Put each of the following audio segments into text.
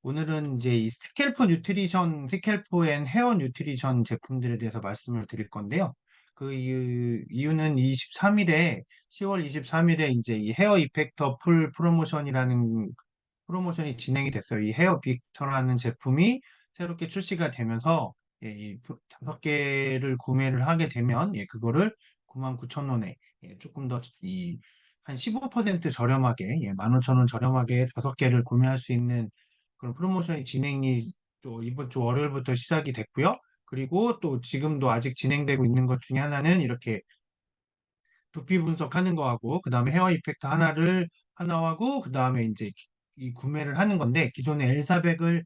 오늘은 이제 이 스캘프 뉴트리션, 스캘프 앤 헤어 뉴트리션 제품들에 대해서 말씀을 드릴 건데요. 그 이유는 10월 23일에 이제 이 헤어 이펙터 풀 프로모션이라는 프로모션이 진행이 됐어요. 이 헤어 빅터라는 제품이 새롭게 출시가 되면서 예, 이 5개를 구매를 하게 되면 그거를 99,000원에 조금 더 한 15% 저렴하게 15,000원 저렴하게 5개를 구매할 수 있는 그런 프로모션이 진행이 또 이번 주 월요일부터 시작이 됐고요. 그리고 또 지금도 아직 진행되고 있는 것 중에 하나는 이렇게 두피 분석하는 거하고 그다음에 헤어 이펙트 하나하고 그다음에 이제 이 구매를 하는 건데 기존에 엘사백을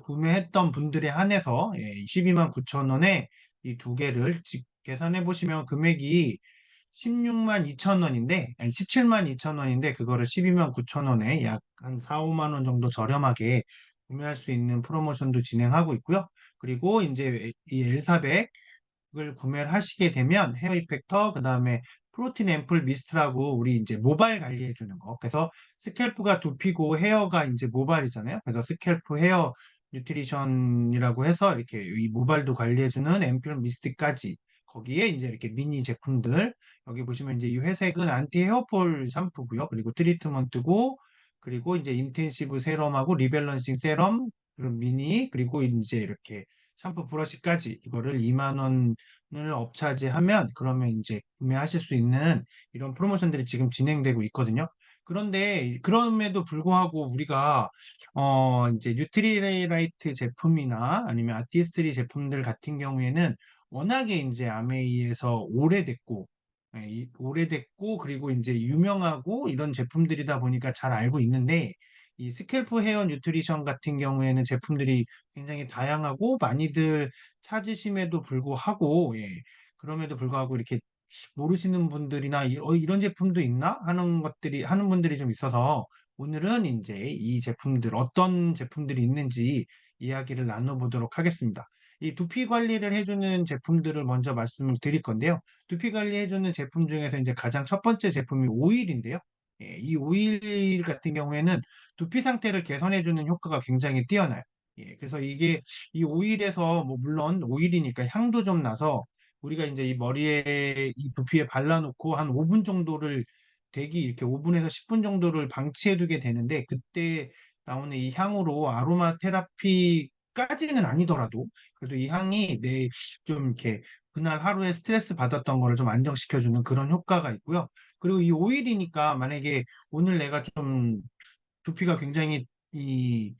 구매했던 분들에 한해서 12만 9천 원에 이 두 개를 계산해 보시면 금액이 16만 2천 원인데 아니 17만 2천 원인데 그거를 12만 9천 원에 약 한 4, 5만 원 정도 저렴하게 구매할 수 있는 프로모션도 진행하고 있고요. 그리고 이제 이 엘사백 을 구매를 하시게 되면 헤어 이펙터, 그다음에 프로틴 앰플 미스트라고 우리 이제 모발 관리해 주는 거. 그래서 스캘프가 두피고 헤어가 이제 모발이잖아요. 그래서 스캘프 헤어 뉴트리션이라고 해서 이렇게 이 모발도 관리해 주는 앰플 미스트까지 거기에 이제 이렇게 미니 제품들 여기 보시면 이제 이 회색은 안티 헤어폴 샴푸고요. 그리고 트리트먼트고 그리고 이제 인텐시브 세럼하고 리밸런싱 세럼 그리고 미니 그리고 이제 이렇게 샴푸 브러쉬까지 이거를 2만 원을 업차지하면 그러면 이제 구매하실 수 있는 이런 프로모션들이 지금 진행되고 있거든요. 그런데 그럼에도 불구하고 우리가 이제 뉴트리라이트 제품이나 아니면 아티스트리 제품들 같은 경우에는 워낙에 이제 아메이에서 오래됐고 오래됐고 그리고 이제 유명하고 이런 제품들이다 보니까 잘 알고 있는데 이 스캘프 헤어 뉴트리션 같은 경우에는 제품들이 굉장히 다양하고 많이들 찾으심에도 불구하고 그럼에도 불구하고 이렇게 모르시는 분들이나 이런 제품도 있나 하는 분들이 좀 있어서 오늘은 이제 이 제품들 어떤 제품들이 있는지 이야기를 나눠보도록 하겠습니다. 이 두피 관리를 해주는 제품들을 먼저 말씀을 드릴 건데요. 두피 관리해주는 제품 중에서 이제 가장 첫 번째 제품이 오일인데요. 이 오일 같은 경우에는 두피 상태를 개선해주는 효과가 굉장히 뛰어나요. 그래서 이게 이 오일에서 뭐 물론 오일이니까 향도 좀 나서 우리가 이제 이 머리에 이 두피에 발라놓고 한 5분 정도를 대기 이렇게 5분에서 10분 정도를 방치해두게 되는데 그때 나오는 이 향으로 아로마 테라피까지는 아니더라도 그래도 이 향이 내 좀 이렇게 그날 하루에 스트레스 받았던 거를 좀 안정시켜주는 그런 효과가 있고요. 그리고 이 오일이니까 만약에 오늘 내가 좀 두피가 굉장히 이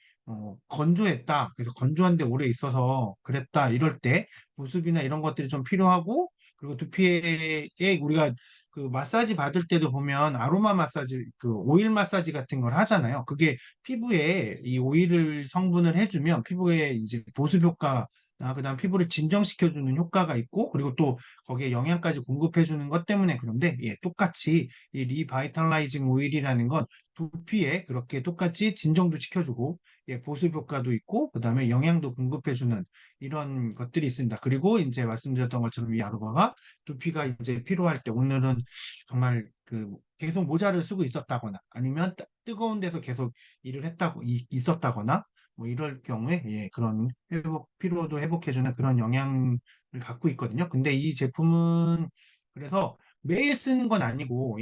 건조했다. 그래서 건조한데 오래 있어서 그랬다. 이럴 때 보습이나 이런 것들이 좀 필요하고 그리고 두피에 우리가 그 마사지 받을 때도 보면 아로마 마사지, 그 오일 마사지 같은 걸 하잖아요. 그게 피부에 이 오일을 성분을 해주면 피부에 이제 보습 효과 그다음 피부를 진정시켜주는 효과가 있고 그리고 또 거기에 영양까지 공급해주는 것 때문에 그런데 똑같이 이 리바이탈라이징 오일이라는 건 두피에 그렇게 똑같이 진정도 시켜주고 보습 효과도 있고 그다음에 영양도 공급해주는 이런 것들이 있습니다. 그리고 이제 말씀드렸던 것처럼 이 아로마가 두피가 이제 피로할 때 오늘은 정말 그 계속 모자를 쓰고 있었다거나 아니면 뜨거운 데서 계속 일을 있었다거나 뭐 이럴 경우에 그런 피로도 회복해주는 그런 영향을 갖고 있거든요. 근데 이 제품은 그래서 매일 쓰는 건 아니고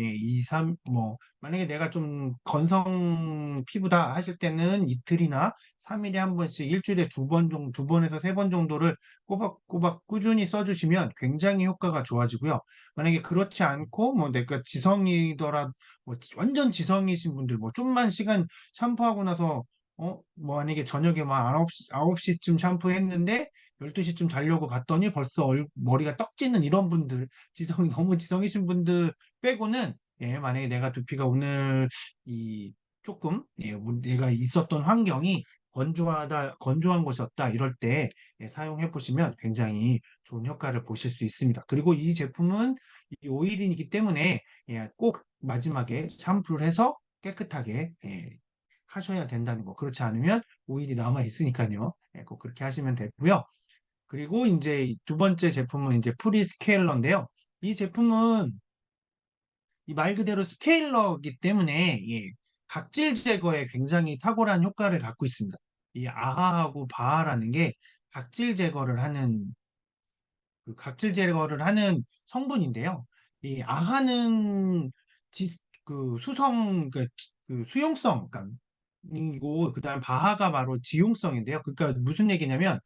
뭐 만약에 내가 좀 건성 피부다 하실 때는 이틀이나 3일에 한 번씩 일주일에 두 번에서 세 번 정도를 꼬박꼬박 꾸준히 써주시면 굉장히 효과가 좋아지고요. 만약에 그렇지 않고 뭐 내가 지성이더라 뭐 완전 지성이신 분들 뭐 좀만 시간 샴푸하고 나서 뭐 만약에 저녁에 막 9시쯤 샴푸했는데 12시쯤 자려고 봤더니 벌써 머리가 떡지는 이런 분들 너무 지성이신 분들 빼고는 만약에 내가 두피가 오늘 이 조금 내가 있었던 환경이 건조한 곳이었다 이럴 때 사용해 보시면 굉장히 좋은 효과를 보실 수 있습니다. 그리고 이 제품은 이 오일이기 때문에 꼭 마지막에 샴푸를 해서 깨끗하게 하셔야 된다는 거. 그렇지 않으면 오일이 남아 있으니까요. 꼭 그렇게 하시면 되고요. 그리고 이제 두 번째 제품은 이제 프리스케일러인데요. 이 제품은 이 말 그대로 스케일러이기 때문에 각질 제거에 굉장히 탁월한 효과를 갖고 있습니다. 이 아하하고 바하라는 게 각질 제거를 하는 각질 제거를 하는 성분인데요. 이 아하는 지, 그 수성 그 수용성 그러니까 이고 그다음 바하가 바로 지용성인데요. 그러니까 무슨 얘기냐면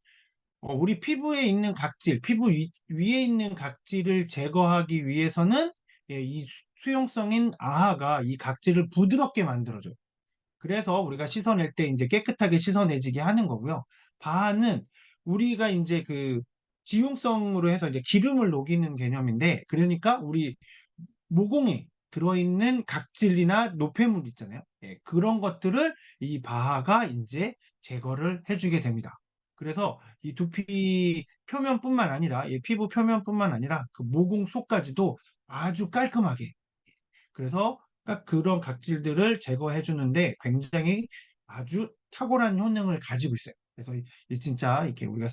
우리 피부에 있는 각질, 피부 위에 있는 각질을 제거하기 위해서는 이 수용성인 아하가 이 각질을 부드럽게 만들어줘요. 그래서 우리가 씻어낼 때 이제 깨끗하게 씻어내지게 하는 거고요. 바는 우리가 이제 그 지용성으로 해서 이제 기름을 녹이는 개념인데, 그러니까 우리 모공에 들어있는 각질이나 노폐물 있잖아요. 예, 그런 것들을 이 바하가 이제 제거를 해주게 됩니다. 그래서 이 두피 표면뿐만 아니라, 피부 표면뿐만 아니라 그 모공 속까지도 아주 깔끔하게 그래서 그런 각질들을 제거해 주는데 굉장히 아주 탁월한 효능을 가지고 있어요. 그래서 진짜 이렇게 우리가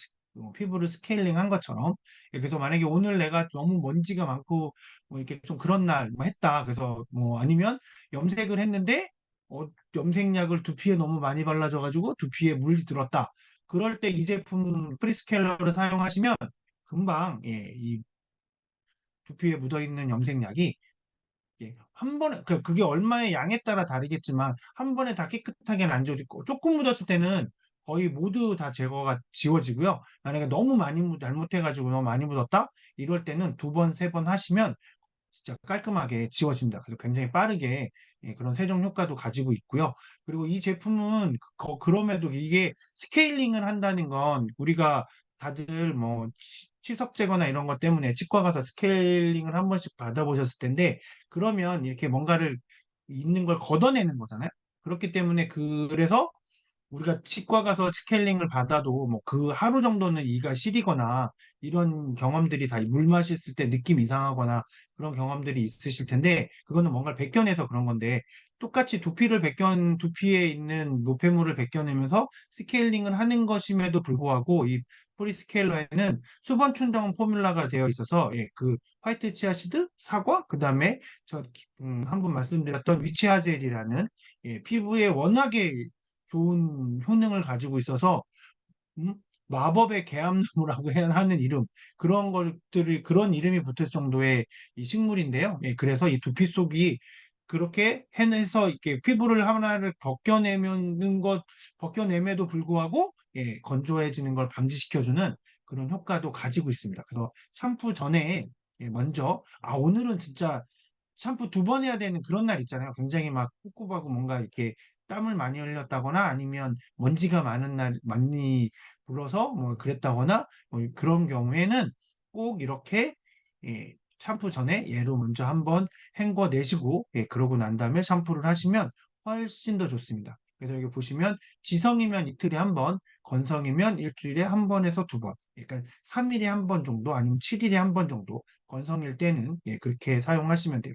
피부를 스케일링 한 것처럼 그래서 만약에 오늘 내가 너무 먼지가 많고 뭐 이렇게 좀 그런 날 뭐 했다. 그래서 뭐 아니면 염색을 했는데 염색약을 두피에 너무 많이 발라줘 가지고 두피에 물이 들었다. 그럴 때 이 제품 프리스케일러를 사용하시면 금방 이 두피에 묻어 있는 염색약이 한 번에 그게 얼마의 양에 따라 다르겠지만 한 번에 다 깨끗하게는 안 지워지고 조금 묻었을 때는 거의 모두 다 제거가 지워지고요. 만약에 너무 많이 잘못해가지고 너무 많이 묻었다 이럴 때는 두 번, 세 번 하시면 진짜 깔끔하게 지워집니다. 그래서 굉장히 빠르게 그런 세정 효과도 가지고 있고요. 그리고 이 제품은 그럼에도 이게 스케일링을 한다는 건 우리가 다들 뭐 치석 제거나 이런 것 때문에 치과 가서 스케일링을 한 번씩 받아보셨을 텐데 그러면 이렇게 뭔가를 있는 걸 걷어내는 거잖아요. 그렇기 때문에 그래서 우리가 치과 가서 스케일링을 받아도 뭐 그 하루 정도는 이가 시리거나 이런 경험들이 다 물 마셨을 때 느낌 이상하거나 그런 경험들이 있으실 텐데 그거는 뭔가를 벗겨내서 그런 건데 똑같이 두피에 있는 노폐물을 벗겨내면서 스케일링을 하는 것임에도 불구하고 이 프리스케일러에는 수분 충전 포뮬라가 되어 있어서 그 화이트 치아시드, 사과, 그다음에 한번 말씀드렸던 위치아젤이라는 피부에 워낙에 좋은 효능을 가지고 있어서 음? 마법의 계암나무라고 해야 하는 이름 그런 것들이 그런 이름이 붙을 정도의 이 식물인데요. 그래서 이 두피 속이 그렇게 해내서 이렇게 피부를 하나를 벗겨냄에도 불구하고 건조해지는 걸 방지시켜주는 그런 효과도 가지고 있습니다. 그래서 샴푸 전에 먼저 오늘은 진짜 샴푸 두 번 해야 되는 그런 날 있잖아요. 굉장히 막 꿉꿉하고 뭔가 이렇게 땀을 많이 흘렸다거나 아니면 먼지가 많은 날 많이 불어서 뭐 그랬다거나 뭐 그런 경우에는 꼭 이렇게 샴푸 전에 얘로 먼저 한번 헹궈 내시고 그러고 난 다음에 샴푸를 하시면 훨씬 더 좋습니다. 그래서 여기 보시면 지성이면 이틀에 한 번, 건성이면 일주일에 한 번에서 두 번, 그러니까 3일에 한 번 정도 아니면 7일에 한 번 정도 건성일 때는 그렇게 사용하시면 돼요.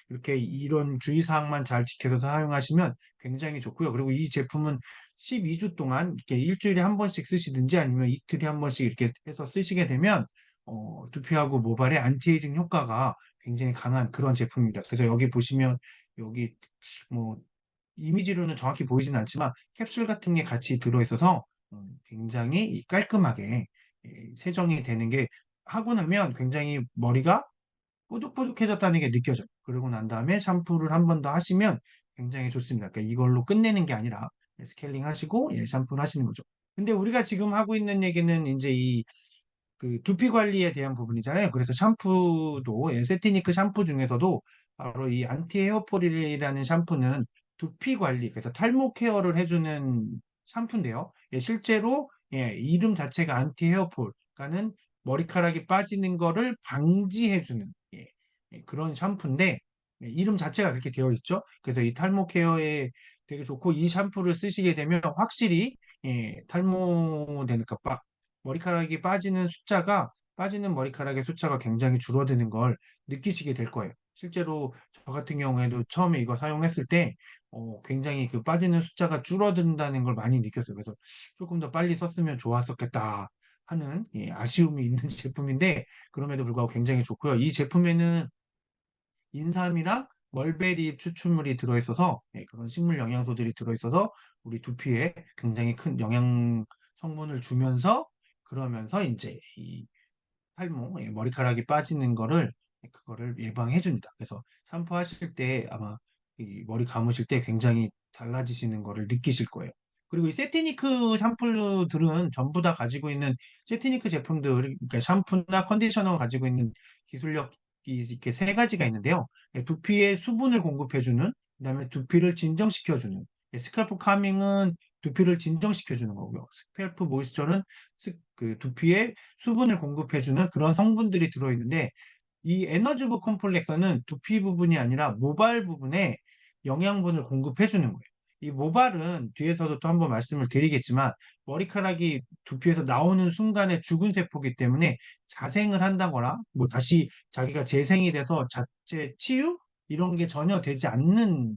이렇게 이런 주의사항만 잘 지켜서 사용하시면 굉장히 좋고요. 그리고 이 제품은 12주 동안 이렇게 일주일에 한 번씩 쓰시든지 아니면 이틀에 한 번씩 이렇게 해서 쓰시게 되면 두피하고 모발의 안티에이징 효과가 굉장히 강한 그런 제품입니다. 그래서 여기 보시면 여기 뭐 이미지로는 정확히 보이진 않지만 캡슐 같은 게 같이 들어있어서 굉장히 깔끔하게 세정이 되는 게 하고 나면 굉장히 머리가 뽀득뽀득해졌다는 게 느껴져요. 그러고 난 다음에 샴푸를 한 번 더 하시면 굉장히 좋습니다. 그러니까 이걸로 끝내는 게 아니라 스케일링 하시고 샴푸를 하시는 거죠. 근데 우리가 지금 하고 있는 얘기는 이제 이 그 두피 관리에 대한 부분이잖아요. 그래서 샴푸도 세티니크 샴푸 중에서도 바로 이 안티 헤어폴이라는 샴푸는 두피 관리, 그래서 탈모 케어를 해주는 샴푸인데요. 실제로 이름 자체가 안티 헤어폴, 그러니까는 머리카락이 빠지는 거를 방지해주는 그런 샴푸인데 이름 자체가 그렇게 되어 있죠. 그래서 이 탈모 케어에 되게 좋고 이 샴푸를 쓰시게 되면 확실히 탈모 되니까 머리카락이 빠지는 머리카락의 숫자가 굉장히 줄어드는 걸 느끼시게 될 거예요. 실제로 저 같은 경우에도 처음에 이거 사용했을 때 굉장히 그 빠지는 숫자가 줄어든다는 걸 많이 느꼈어요. 그래서 조금 더 빨리 썼으면 좋았었겠다 하는 아쉬움이 있는 제품인데 그럼에도 불구하고 굉장히 좋고요. 이 제품에는 인삼이랑 멀베리 추출물이 들어있어서 그런 식물 영양소들이 들어있어서 우리 두피에 굉장히 큰 영양 성분을 주면서 그러면서 이제 이 탈모, 머리카락이 빠지는 거를 그거를 예방해 줍니다. 그래서 샴푸하실 때 아마 이 머리 감으실 때 굉장히 달라지시는 거를 느끼실 거예요. 그리고 이 세티니크 샴푸들은 전부 다 가지고 있는 세티니크 제품들, 그러니까 샴푸나 컨디셔너가 가지고 있는 기술력이 이렇게 세 가지가 있는데요. 두피에 수분을 공급해주는, 그다음에 두피를 진정시켜주는, 스칼프 카밍은 두피를 진정시켜주는 거고요. 스칼프 모이스처는 그 두피에 수분을 공급해주는 그런 성분들이 들어있는데 이 에너지부 컴플렉서는 두피 부분이 아니라 모발 부분에 영양분을 공급해주는 거예요. 이 모발은 뒤에서도 또 한번 말씀을 드리겠지만 머리카락이 두피에서 나오는 순간에 죽은 세포이기 때문에 자생을 한다거나 뭐 다시 자기가 재생이 돼서 자체 치유 이런 게 전혀 되지 않는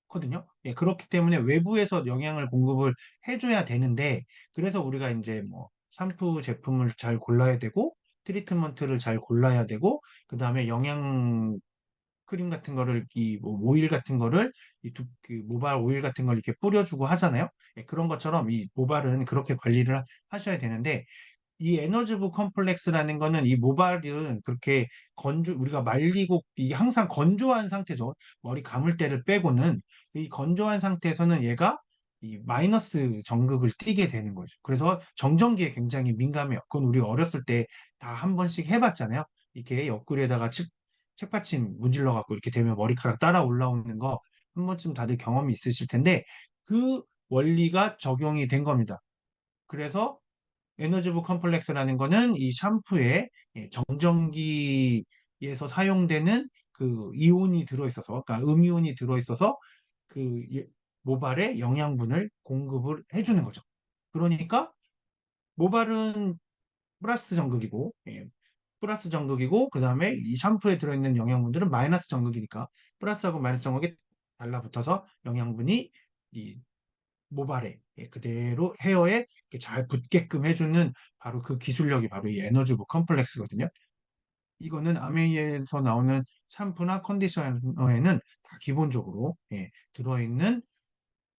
거든요. 그렇기 때문에 외부에서 영양을 공급을 해줘야 되는데, 그래서 우리가 이제 뭐 샴푸 제품을 잘 골라야 되고, 트리트먼트를 잘 골라야 되고, 그 다음에 영양 크림 같은 거를, 뭐 오일 같은 거를, 그 모발 오일 같은 걸 이렇게 뿌려주고 하잖아요. 그런 것처럼 이 모발은 그렇게 관리를 하셔야 되는데, 이 에너지부 컴플렉스라는 거는 이 모발은 그렇게 우리가 말리고 이게 항상 건조한 상태죠. 머리 감을 때를 빼고는 이 건조한 상태에서는 얘가 이 마이너스 전극을 띠게 되는 거죠. 그래서 정전기에 굉장히 민감해요. 그건 우리 어렸을 때 다 한 번씩 해봤잖아요. 이렇게 옆구리에다가 책받침 문질러 갖고 이렇게 되면 머리카락 따라 올라오는 거 한 번쯤 다들 경험이 있으실 텐데 그 원리가 적용이 된 겁니다. 그래서 에너지부 컴플렉스라는 거는 이 샴푸에 정전기에서 사용되는 그 이온이 들어있어서, 그러니까 음이온이 들어있어서 그 모발에 영양분을 공급을 해주는 거죠. 그러니까 모발은 플러스 전극이고, 플러스 전극이고, 그 다음에 이 샴푸에 들어있는 영양분들은 마이너스 전극이니까 플러스하고 마이너스 전극이 달라붙어서 영양분이 이 모발에 그대로 헤어에 이렇게 잘 붙게끔 해주는 바로 그 기술력이 바로 이 에너지부 컴플렉스거든요. 이거는 아메이에서 나오는 샴푸나 컨디셔너에는 다 기본적으로 들어있는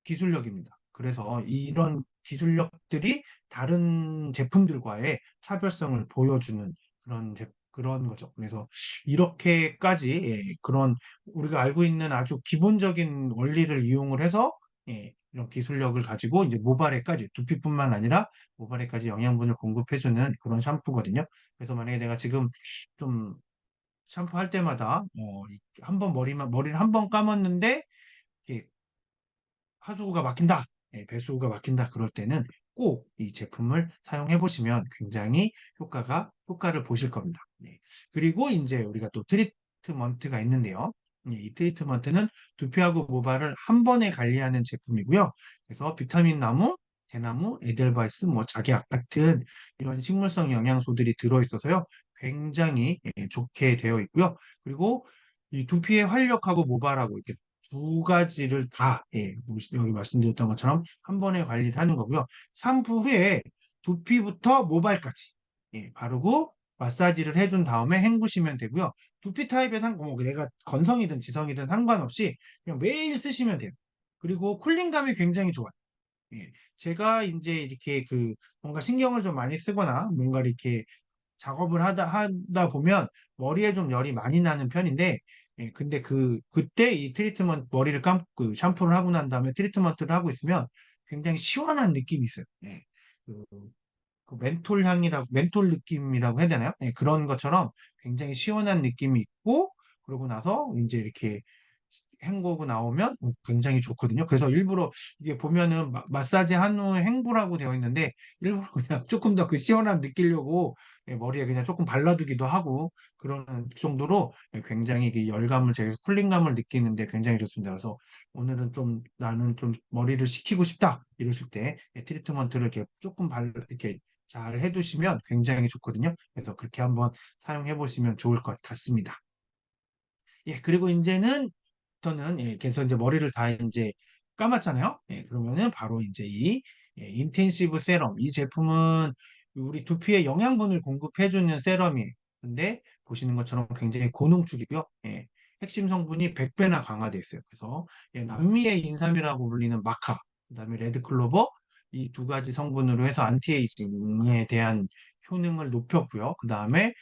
기술력입니다. 그래서 이런 기술력들이 다른 제품들과의 차별성을 보여주는 그런 거죠. 그래서 이렇게까지 그런 우리가 알고 있는 아주 기본적인 원리를 이용을 해서 이런 기술력을 가지고 이제 모발에까지 두피뿐만 아니라 모발에까지 영양분을 공급해주는 그런 샴푸거든요. 그래서 만약에 내가 지금 좀 샴푸할 때마다 한번 머리를 한 번 감았는데 이렇게 하수구가 막힌다, 배수구가 막힌다 그럴 때는 꼭 이 제품을 사용해 보시면 굉장히 효과를 보실 겁니다. 네. 그리고 이제 우리가 또 트리트먼트가 있는데요. 이 트리트먼트는 두피하고 모발을 한 번에 관리하는 제품이고요. 그래서 비타민 나무, 대나무, 에델바이스, 뭐 작약 같은 이런 식물성 영양소들이 들어있어서요. 굉장히 좋게 되어 있고요. 그리고 이 두피의 활력하고 모발하고 이렇게 두 가지를 다, 여기 말씀드렸던 것처럼 한 번에 관리를 하는 거고요. 샴푸 후에 두피부터 모발까지 바르고 마사지를 해준 다음에 헹구시면 되고요. 두피 타입에 뭐 내가 건성이든 지성이든 상관없이 그냥 매일 쓰시면 돼요. 그리고 쿨링감이 굉장히 좋아요. 제가 이제 이렇게 뭔가 신경을 좀 많이 쓰거나 뭔가 이렇게 작업을 하다 보면 머리에 좀 열이 많이 나는 편인데, 근데 그때 이 머리를 감고 샴푸를 하고 난 다음에 트리트먼트를 하고 있으면 굉장히 시원한 느낌이 있어요. 그, 그 멘톨 느낌이라고 해야 되나요? 그런 것처럼 굉장히 시원한 느낌이 있고, 그러고 나서 이제 이렇게 헹구고 나오면 굉장히 좋거든요. 그래서 일부러 이게 보면은 마사지 한 후에 헹구라고 되어 있는데 일부러 그냥 조금 더 그 시원함 느끼려고 머리에 그냥 조금 발라두기도 하고 그러는 정도로 굉장히 그 열감을 제가 쿨링감을 느끼는데 굉장히 좋습니다. 그래서 오늘은 좀 나는 좀 머리를 식히고 싶다 이러실 때 트리트먼트를 이렇게 조금 이렇게 잘 해두시면 굉장히 좋거든요. 그래서 그렇게 한번 사용해 보시면 좋을 것 같습니다. 그리고 이제는 저는 그래서 이제 머리를 다 이제 감았잖아요. 그러면은 바로 이제 이 인텐시브 세럼 이 제품은 우리 두피에 영양분을 공급해주는 세럼이에요. 근데 보시는 것처럼 굉장히 고농축이고요. 핵심 성분이 100배나 강화돼 있어요. 그래서 남미의 인삼이라고 불리는 마카, 그다음에 레드클로버 이 두 가지 성분으로 해서 안티에이징에 대한 효능을 높였고요. 그다음에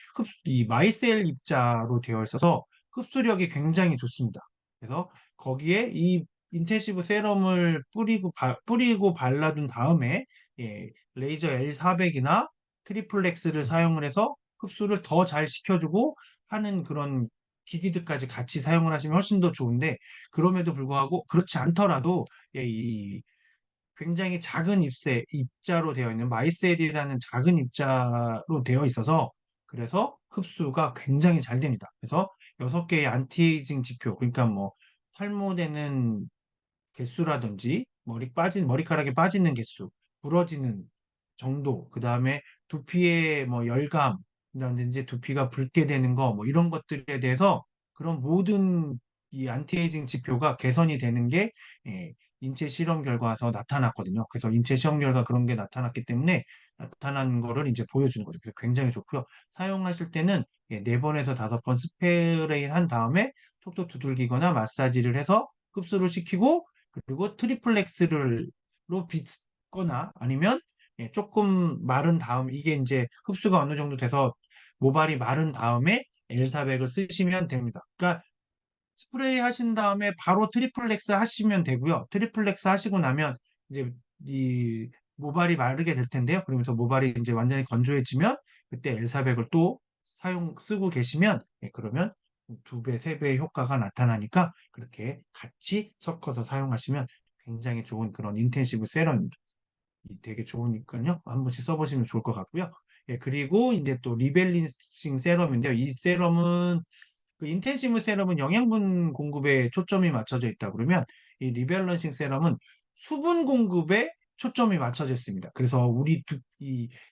이 마이셀 입자로 되어 있어서 흡수력이 굉장히 좋습니다. 그래서 거기에 이 인텐시브 세럼을 뿌리고 발라둔 다음에 레이저 L400이나 트리플렉스를 사용을 해서 흡수를 더 잘 시켜주고 하는 그런 기기들까지 같이 사용을 하시면 훨씬 더 좋은데 그럼에도 불구하고 그렇지 않더라도 이 굉장히 작은 입자로 되어 있는 마이셀이라는 작은 입자로 되어 있어서 그래서 흡수가 굉장히 잘 됩니다. 그래서 6개의 안티에이징 지표, 그러니까 뭐 탈모되는 개수라든지 머리카락이 빠지는 개수, 부러지는 정도, 그 다음에 두피의 뭐 열감, 그다음에 이제 두피가 붉게 되는 거, 뭐 이런 것들에 대해서 그런 모든 이 안티에이징 지표가 개선이 되는 게 예, 인체 실험 결과에서 나타났거든요. 그래서 인체 실험 결과 그런 게 나타났기 때문에 나타난 거를 이제 보여주는 거죠. 그래서 굉장히 좋고요. 사용하실 때는 4번에서 5번 스프레이 한 다음에 톡톡 두들기거나 마사지를 해서 흡수를 시키고 그리고 트리플렉스로 빚거나 아니면 조금 마른 다음 이게 이제 흡수가 어느 정도 돼서 모발이 마른 다음에 L400을 쓰시면 됩니다. 그러니까 스프레이 하신 다음에 바로 트리플렉스 하시면 되고요. 트리플렉스 하시고 나면 이제 이 모발이 마르게 될 텐데요. 그러면서 모발이 이제 완전히 건조해지면 그때 L400을 또 쓰고 계시면 그러면 2배, 3배의 효과가 나타나니까 그렇게 같이 섞어서 사용하시면 굉장히 좋은 그런 인텐시브 세럼입니다. 되게 좋으니까요. 한 번씩 써보시면 좋을 것 같고요. 그리고 이제 또 리밸런싱 세럼인데요. 이 세럼은 그 인텐시브 세럼은 영양분 공급에 초점이 맞춰져 있다 그러면 이 리밸런싱 세럼은 수분 공급에 초점이 맞춰져 있습니다. 그래서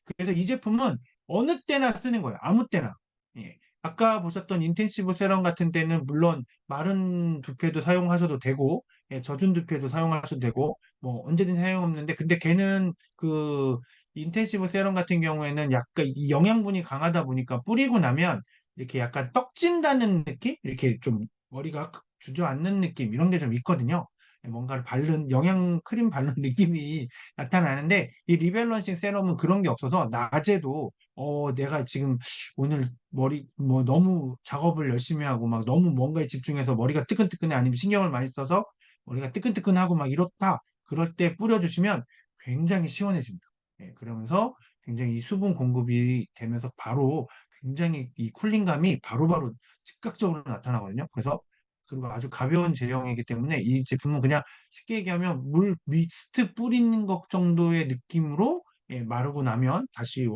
그래서 이 제품은 어느 때나 쓰는 거예요. 아무 때나. 예. 아까 보셨던 인텐시브 세럼 같은 때는 물론 마른 두피에도 사용하셔도 되고 젖은 두피에도 사용하셔도 되고 뭐 언제든 사용 없는데 근데 걔는 그 인텐시브 세럼 같은 경우에는 약간 이 영양분이 강하다 보니까 뿌리고 나면 이렇게 약간 떡진다는 느낌? 이렇게 좀 머리가 주저앉는 느낌 이런 게 좀 있거든요. 뭔가를 영양 크림 바른 느낌이 나타나는데 이 리밸런싱 세럼은 그런 게 없어서 낮에도 내가 지금 오늘 머리 뭐 너무 작업을 열심히 하고 막 너무 뭔가에 집중해서 머리가 뜨끈뜨끈해 아니면 신경을 많이 써서 머리가 뜨끈뜨끈하고 막 이렇다 그럴 때 뿌려주시면 굉장히 시원해집니다. 그러면서 굉장히 이 수분 공급이 되면서 바로 굉장히 이 쿨링감이 바로바로 즉각적으로 나타나거든요. 그리고 아주 가벼운 제형이기 때문에 이 제품은 그냥 쉽게 얘기하면 미스트 뿌리는 것 정도의 느낌으로 마르고 나면 다시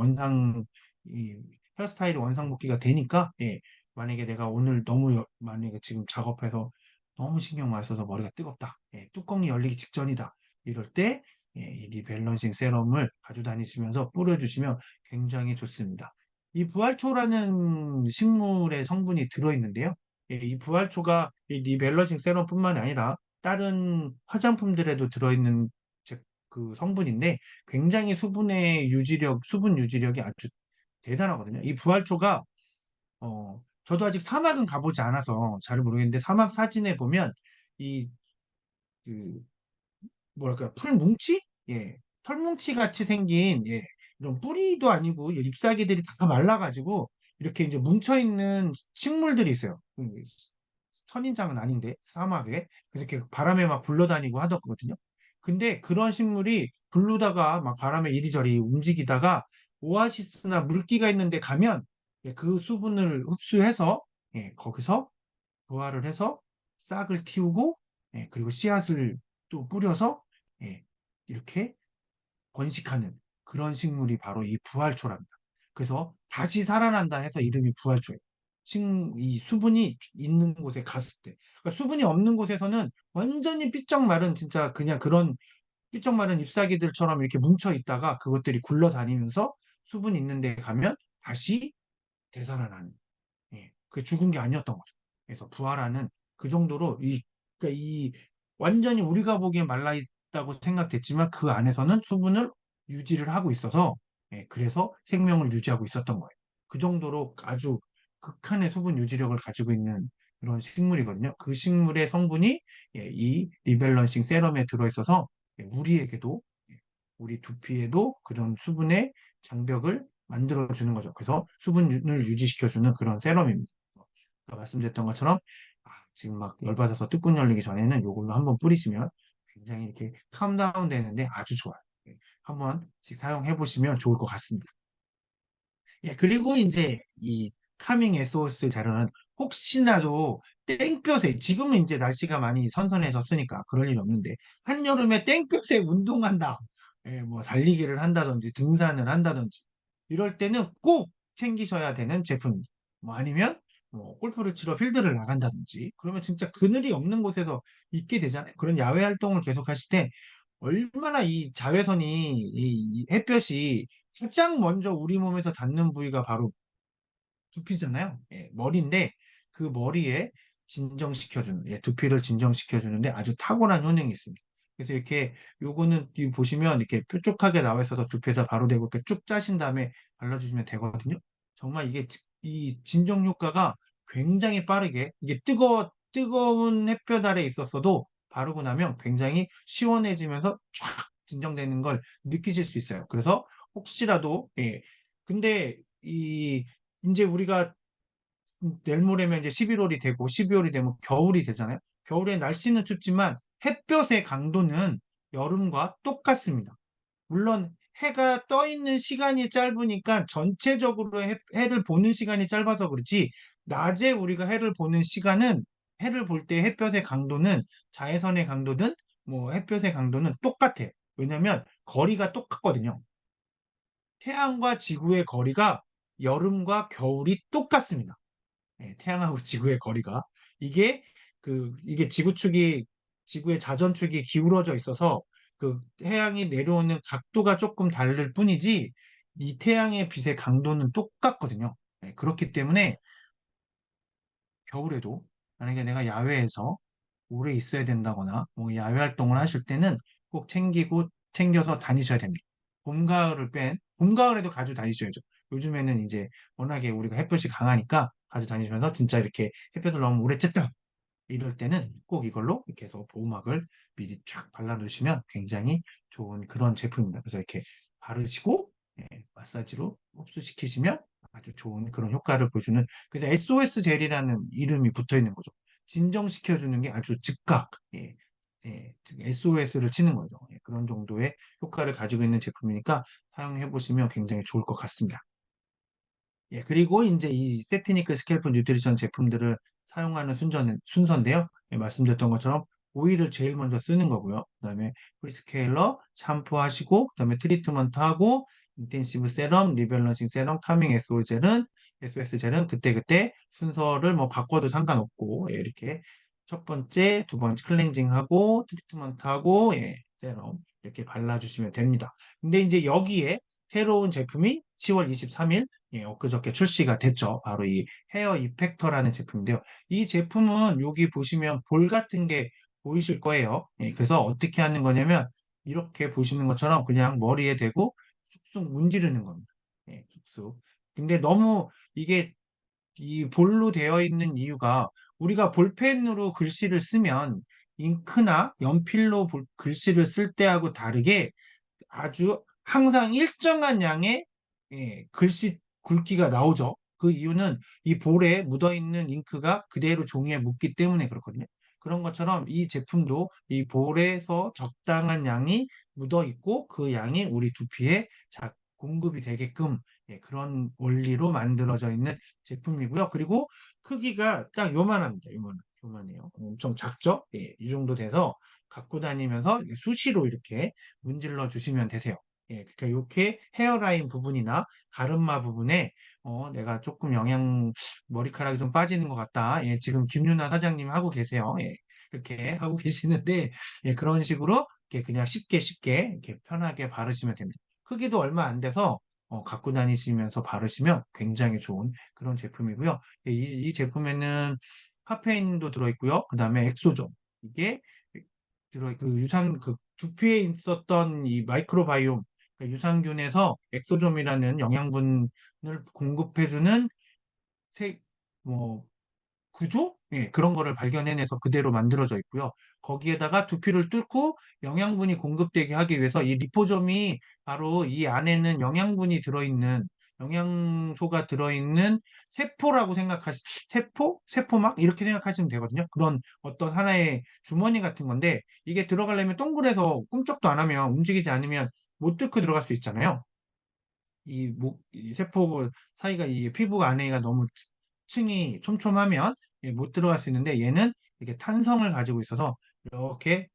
이 헤어스타일이 원상복귀가 되니까 만약에 내가 오늘 만약에 지금 작업해서 너무 신경 많이 써서 머리가 뜨겁다. 뚜껑이 열리기 직전이다. 이럴 때 이 리밸런싱 세럼을 가지고 다니시면서 뿌려주시면 굉장히 좋습니다. 이 부활초라는 식물의 성분이 들어있는데요. 이 부활초가 이 리밸런싱 세럼뿐만 아니라 다른 화장품들에도 들어있는 그 성분인데 굉장히 수분 유지력이 아주 대단하거든요. 이 부활초가 저도 아직 사막은 가보지 않아서 잘 모르겠는데 사막 사진에 보면 이 그 뭐랄까 풀뭉치? 털뭉치 같이 생긴 이런 뿌리도 아니고 잎사귀들이 다 말라가지고 이렇게 이제 뭉쳐 있는 식물들이 있어요. 선인장은 아닌데 사막에 그래서 이렇게 바람에 막 굴러다니고 하더거든요. 근데 그런 식물이 굴르다가 막 바람에 이리저리 움직이다가 오아시스나 물기가 있는데 가면 그 수분을 흡수해서 거기서 부화를 해서 싹을 틔우고 그리고 씨앗을 또 뿌려서 예, 이렇게 번식하는 그런 식물이 바로 이 부활초랍니다. 그래서 다시 살아난다 해서 이름이 부활초예요. 이 수분이 있는 곳에 갔을 때. 그러니까 수분이 없는 곳에서는 완전히 삐쩍 마른 진짜 그냥 그런 삐쩍 마른 잎사귀들처럼 이렇게 뭉쳐 있다가 그것들이 굴러다니면서 수분 있는 데 가면 다시 되살아나는. 그 죽은 게 아니었던 거죠. 그래서 부활하는 그 정도로 그러니까 완전히 우리가 보기엔 말라 있다고 생각됐지만 그 안에서는 수분을 유지를 하고 있어서 그래서 생명을 유지하고 있었던 거예요. 그 정도로 아주 극한의 수분 유지력을 가지고 있는 그런 식물이거든요. 그 식물의 성분이 이 리밸런싱 세럼에 들어있어서 우리에게도 우리 두피에도 그런 수분의 장벽을 만들어주는 거죠. 그래서 수분을 유지시켜주는 그런 세럼입니다. 아까 말씀드렸던 것처럼 지금 막 열받아서 뜨끈 열리기 전에는 이걸로 한번 뿌리시면 굉장히 이렇게 캄다운 되는데 아주 좋아요. 한 번씩 사용해 보시면 좋을 것 같습니다. 그리고 이제 이 카밍 SOS 젤은 혹시나도 땡볕에 지금은 이제 날씨가 많이 선선해졌으니까 그럴 일 없는데 한여름에 땡볕에 운동한다. 뭐 달리기를 한다든지 등산을 한다든지 이럴 때는 꼭 챙기셔야 되는 제품입니다. 뭐 아니면 뭐 골프를 치러 필드를 나간다든지 그러면 진짜 그늘이 없는 곳에서 있게 되잖아요. 그런 야외 활동을 계속 하실 때 얼마나 이 자외선이 이 햇볕이 가장 먼저 우리 몸에서 닿는 부위가 바로 두피잖아요. 머리인데 그 머리에 진정시켜주는, 두피를 진정시켜주는데 아주 탁월한 효능이 있습니다. 그래서 이렇게 요거는 보시면 이렇게 뾰족하게 나와 있어서 두피에다 바로 대고 이렇게 쭉 짜신 다음에 발라주시면 되거든요. 정말 이게 이 진정 효과가 굉장히 빠르게 이게 뜨거운 햇볕 아래 있었어도 바르고 나면 굉장히 시원해지면서 쫙 진정되는 걸 느끼실 수 있어요. 그래서 혹시라도 근데 이 이제 우리가 내일 모레면 이제 11월이 되고 12월이 되면 겨울이 되잖아요. 겨울에 날씨는 춥지만 햇볕의 강도는 여름과 똑같습니다. 물론 해가 떠 있는 시간이 짧으니까 전체적으로 해를 보는 시간이 짧아서 그렇지 낮에 우리가 해를 보는 시간은 해를 볼 때 햇볕의 강도는 자외선의 강도든 뭐 햇볕의 강도는 똑같아요. 왜냐면 거리가 똑같거든요. 태양과 지구의 거리가 여름과 겨울이 똑같습니다. 태양하고 지구의 거리가 이게 이게 지구의 자전축이 기울어져 있어서 그 태양이 내려오는 각도가 조금 다를 뿐이지 이 태양의 빛의 강도는 똑같거든요. 그렇기 때문에 겨울에도 만약에 내가 야외에서 오래 있어야 된다거나 뭐 야외 활동을 하실 때는 꼭 챙겨서 다니셔야 됩니다. 봄, 가을에도 가지고 다니셔야죠. 요즘에는 이제 워낙에 우리가 햇볕이 강하니까 가지고 다니시면서 진짜 이렇게 햇볕을 너무 오래 쬐다 이럴 때는 꼭 이걸로 이렇게 해서 보호막을 미리 쫙 발라두시면 굉장히 좋은 그런 제품입니다. 그래서 이렇게 바르시고 마사지로 흡수시키시면 아주 좋은 그런 효과를 보여주는 그래서 SOS 젤이라는 이름이 붙어 있는 거죠. 진정시켜주는 게 아주 즉각 SOS를 치는 거죠. 그런 정도의 효과를 가지고 있는 제품이니까 사용해 보시면 굉장히 좋을 것 같습니다. 그리고 이제 이 세티니크 스캘프 뉴트리션 제품들을 사용하는 순서인데요. 말씀드렸던 것처럼 오일을 제일 먼저 쓰는 거고요. 그다음에 프리스케일러 샴푸하시고, 그다음에 트리트먼트 하고, 인텐시브 세럼, 리밸런싱 세럼, 카밍 SOS 젤은 그때그때 순서를 뭐 바꿔도 상관없고, 이렇게 첫 번째, 두 번째 클렌징하고, 트리트먼트하고, 세럼 이렇게 발라주시면 됩니다. 근데 이제 여기에 새로운 제품이 10월 23일 엊그저께 출시가 됐죠. 바로 이 헤어 이펙터라는 제품인데요. 이 제품은 여기 보시면 볼 같은 게 보이실 거예요. 그래서 어떻게 하는 거냐면 이렇게 보시는 것처럼 그냥 머리에 대고 쑥쑥 문지르는 겁니다. 쑥쑥. 근데 너무 이게 이 볼로 되어 있는 이유가 우리가 볼펜으로 글씨를 쓰면 잉크나 연필로 글씨를 쓸 때하고 다르게 아주 항상 일정한 양의 글씨 굵기가 나오죠. 그 이유는 이 볼에 묻어있는 잉크가 그대로 종이에 묻기 때문에 그렇거든요. 그런 것처럼 이 제품도 이 볼에서 적당한 양이 묻어 있고 그 양이 우리 두피에 공급이 되게끔 그런 원리로 만들어져 있는 제품이고요. 그리고 크기가 딱 요만합니다. 요만해요. 엄청 작죠? 이 정도 돼서 갖고 다니면서 수시로 이렇게 문질러 주시면 되세요. 그러니까 이렇게 헤어라인 부분이나 가르마 부분에 내가 조금 머리카락이 좀 빠지는 것 같다. 지금 김유나 사장님 하고 계세요. 이렇게 하고 계시는데 그런 식으로 이렇게 그냥 쉽게 이렇게 편하게 바르시면 됩니다. 크기도 얼마 안 돼서 갖고 다니시면서 바르시면 굉장히 좋은 그런 제품이고요. 이 제품에는 카페인도 들어있고요. 그 다음에 엑소존 이게 그 두피에 있었던 이 마이크로바이옴 그러니까 유산균에서 엑소좀이라는 영양분을 공급해주는 세, 뭐 구조? 예, 그런 거를 발견해내서 그대로 만들어져 있고요. 거기에다가 두피를 뚫고 영양분이 공급되게 하기 위해서 이 리포점이 바로 이 안에는 영양분이 들어있는 영양소가 들어있는 세포막 이렇게 생각하시면 되거든요. 그런 어떤 하나의 주머니 같은 건데 이게 들어가려면 동그래서 꿈쩍도 안 하면 움직이지 않으면 못 뚫고 들어갈 수 있잖아요. 이 세포 사이가 이 피부 안에가 너무 층이 촘촘하면 못 들어갈 수 있는데 얘는 이렇게 탄성을 가지고 있어서 이렇게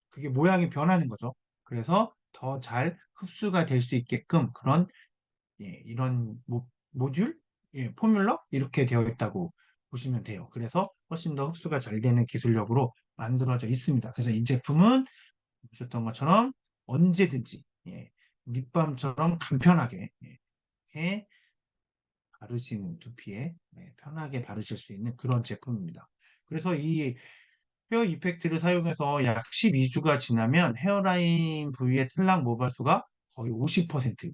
그게 모양이 변하는 거죠. 그래서 더 잘 흡수가 될 수 있게끔 그런 이런 모듈, 포뮬러 이렇게 되어 있다고 보시면 돼요. 그래서 훨씬 더 흡수가 잘 되는 기술력으로 만들어져 있습니다. 그래서 이 제품은 보셨던 것처럼 언제든지 립밤처럼 간편하게 이렇게 바르시는 두피에 편하게 바르실 수 있는 그런 제품입니다. 그래서 이 헤어 이펙트를 사용해서 약 12주가 지나면 헤어라인 부위의 탈락 모발수가 거의 50%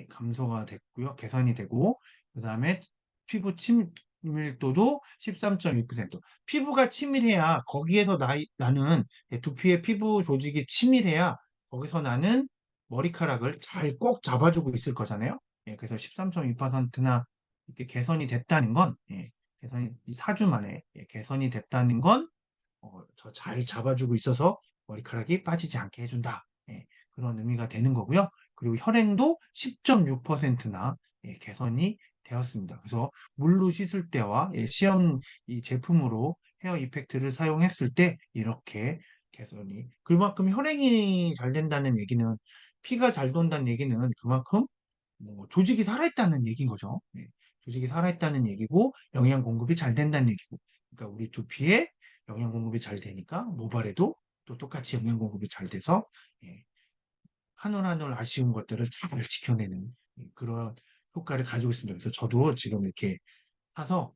감소가 됐고요. 개선이 되고 그다음에 피부 친밀도도 13.2%. 피부가 치밀해야 거기에서 나는 두피의 피부 조직이 치밀해야 거기서 나는 머리카락을 잘 꼭 잡아주고 있을 거잖아요. 그래서 13.2%나 이렇게 개선이 됐다는 건 개선이 4주 만에 개선이 됐다는 건 더 잘 잡아주고 있어서 머리카락이 빠지지 않게 해준다. 그런 의미가 되는 거고요. 그리고 혈행도 10.6%나 개선이 되었습니다. 그래서 물로 씻을 때와 시험 이 제품으로 헤어 이펙트를 사용했을 때 이렇게 개선이 그만큼 혈행이 잘 된다는 얘기는 피가 잘 돈다는 얘기는 그만큼 뭐 조직이 살아있다는 얘기인 거죠. 조직이 살아있다는 얘기고 영양 공급이 잘 된다는 얘기고. 그러니까 우리 두피에 영양 공급이 잘 되니까 모발에도 또 똑같이 영양 공급이 잘 돼서 예, 한올 한 올 아쉬운 것들을 잘 지켜내는 그런 효과를 가지고 있습니다. 그래서 저도 지금 이렇게 사서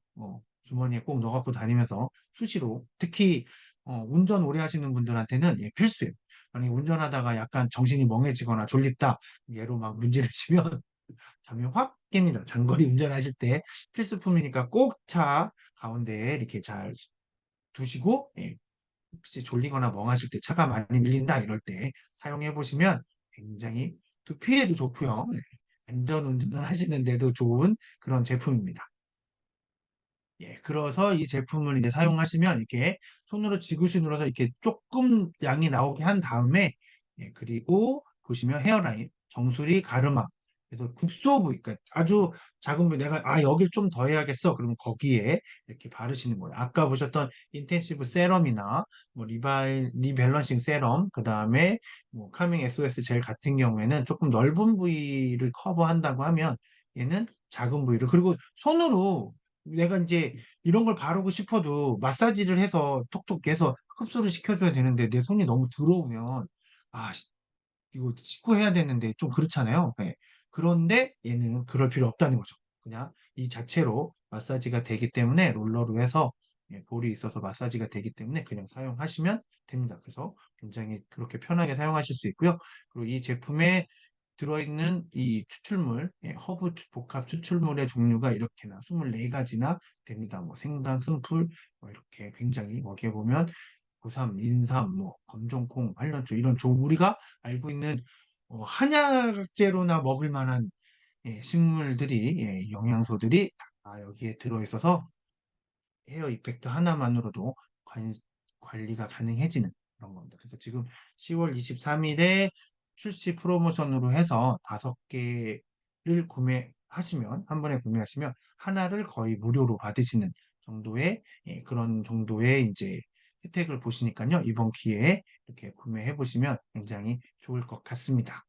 주머니에 꼭 넣어갖고 다니면서 수시로 특히 운전 오래 하시는 분들한테는 필수예요. 만약에 운전하다가 약간 정신이 멍해지거나 졸립다 얘로 막 문제를 치면 잠이 확 깹니다. 장거리 운전하실 때 필수품이니까 꼭 차 가운데에 이렇게 잘 두시고 혹시 졸리거나 멍하실 때 차가 많이 밀린다 이럴 때 사용해 보시면 굉장히 두피에도 좋고요. 안전 운전을 하시는데도 좋은 그런 제품입니다. 그래서 이 제품을 이제 사용하시면 이렇게 손으로 지그시 눌러서 이렇게 조금 양이 나오게 한 다음에 그리고 보시면 헤어라인, 정수리, 가르마 그래서 국소 부위, 그러니까 아주 작은 부위 내가 여길 좀 더 해야겠어. 그러면 거기에 이렇게 바르시는 거예요. 아까 보셨던 인텐시브 세럼이나 뭐 리밸런싱 세럼, 그 다음에 뭐 카밍 SOS 젤 같은 경우에는 조금 넓은 부위를 커버한다고 하면 얘는 작은 부위를 그리고 손으로 내가 이제 이런 걸 바르고 싶어도 마사지를 해서 톡톡 해서 흡수를 시켜줘야 되는데 내 손이 너무 더러우면 아 이거 씻고 해야 되는데 좀 그렇잖아요. 그런데 얘는 그럴 필요 없다는 거죠. 그냥 이 자체로 마사지가 되기 때문에 롤러로 해서 볼이 있어서 마사지가 되기 때문에 그냥 사용하시면 됩니다. 그래서 굉장히 그렇게 편하게 사용하실 수 있고요. 그리고 이 제품에 들어있는 이 추출물, 복합 추출물의 종류가 이렇게나 24가지나 됩니다. 뭐 생강, 승풀, 뭐 이렇게 굉장히 여기에 보면 고삼, 인삼, 뭐 검정콩, 활년초 이런 우리가 알고 있는 한약재로나 먹을 만한 식물들이 영양소들이 다 여기에 들어있어서 헤어 이펙트 하나만으로도 관, 관리가 가능해지는 그런 겁니다. 그래서 지금 10월 23일에 출시 프로모션으로 해서 5개를 구매하시면, 한 번에 구매하시면 하나를 거의 무료로 받으시는 정도의 그런 정도의 이제 혜택을 보시니까요. 이번 기회에 이렇게 구매해 보시면 굉장히 좋을 것 같습니다.